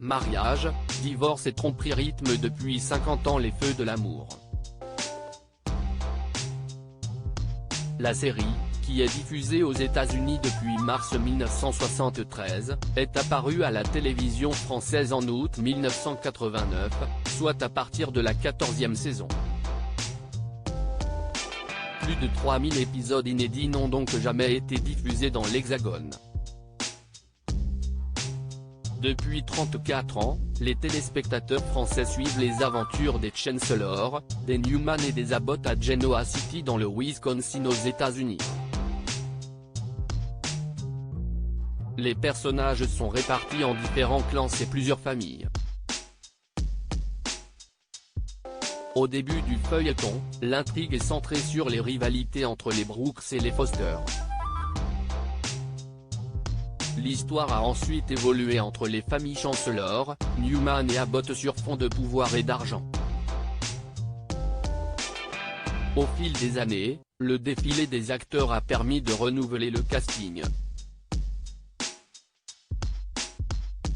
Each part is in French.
Mariage, divorce et tromperie rythment depuis 50 ans les feux de l'amour. La série, qui est diffusée aux États-Unis depuis mars 1973, est apparue à la télévision française en août 1989, soit à partir de la 14e saison. Plus de 3000 épisodes inédits n'ont donc jamais été diffusés dans l'Hexagone. Depuis 34 ans, les téléspectateurs français suivent les aventures des Chancellor, des Newman et des Abbott à Genoa City dans le Wisconsin aux États-Unis. Les personnages sont répartis en différents clans et plusieurs familles. Au début du feuilleton, l'intrigue est centrée sur les rivalités entre les Brooks et les Foster. L'histoire a ensuite évolué entre les familles Chancellor, Newman et Abbott sur fond de pouvoir et d'argent. Au fil des années, le défilé des acteurs a permis de renouveler le casting.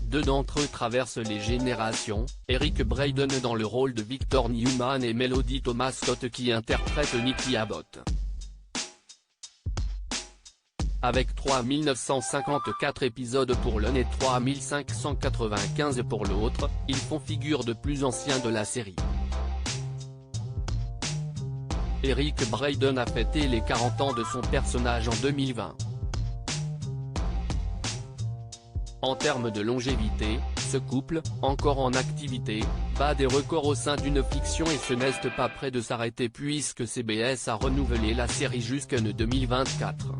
Deux d'entre eux traversent les générations, Eric Braeden dans le rôle de Victor Newman et Melody Thomas Scott qui interprète Nikki Abbott. Avec 3954 épisodes pour l'un et 3595 pour l'autre, ils font figure de plus anciens de la série. Eric Braeden a fêté les 40 ans de son personnage en 2020. En termes de longévité, ce couple, encore en activité, bat des records au sein d'une fiction et ce n'est pas près de s'arrêter puisque CBS a renouvelé la série jusqu'en 2024.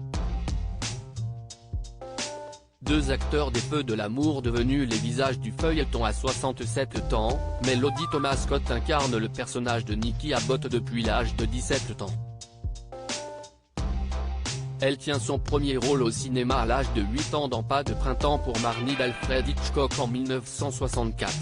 Deux acteurs des feux de l'amour devenus les visages du feuilleton à 67 ans, Melody Thomas Scott incarne le personnage de Nikki Abbott depuis l'âge de 17 ans. Elle tient son premier rôle au cinéma à l'âge de 8 ans dans Pas de printemps pour Marnie d'Alfred Hitchcock en 1964.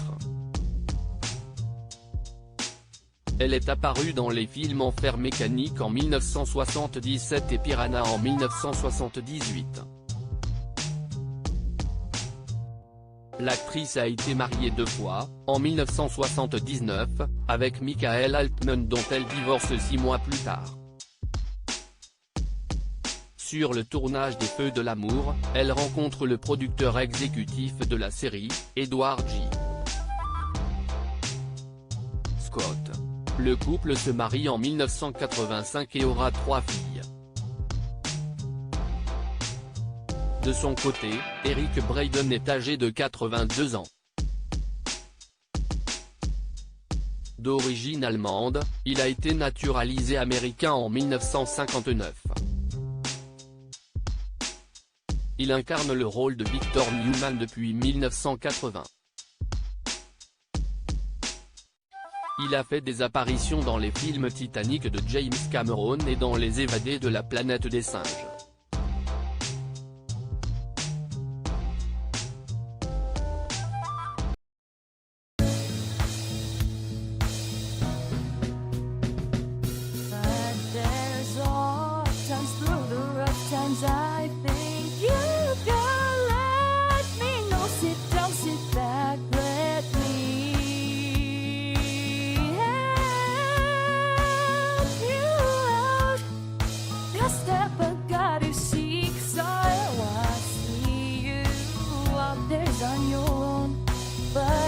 Elle est apparue dans les films Enfer mécanique en 1977 et Piranha en 1978. L'actrice a été mariée deux fois, en 1979, avec Michael Altman dont elle divorce 6 mois plus tard. Sur le tournage des Feux de l'amour, elle rencontre le producteur exécutif de la série, Edward G. Scott. Le couple se marie en 1985 et aura 3 filles. De son côté, Eric Braeden est âgé de 82 ans. D'origine allemande, il a été naturalisé américain en 1959. Il incarne le rôle de Victor Newman depuis 1980. Il a fait des apparitions dans les films Titanic de James Cameron et dans Les Évadés de la planète des singes. I think you can let me know. Sit down, sit back, let me help you out. The step I gotta seek, so I see you out there on your own, but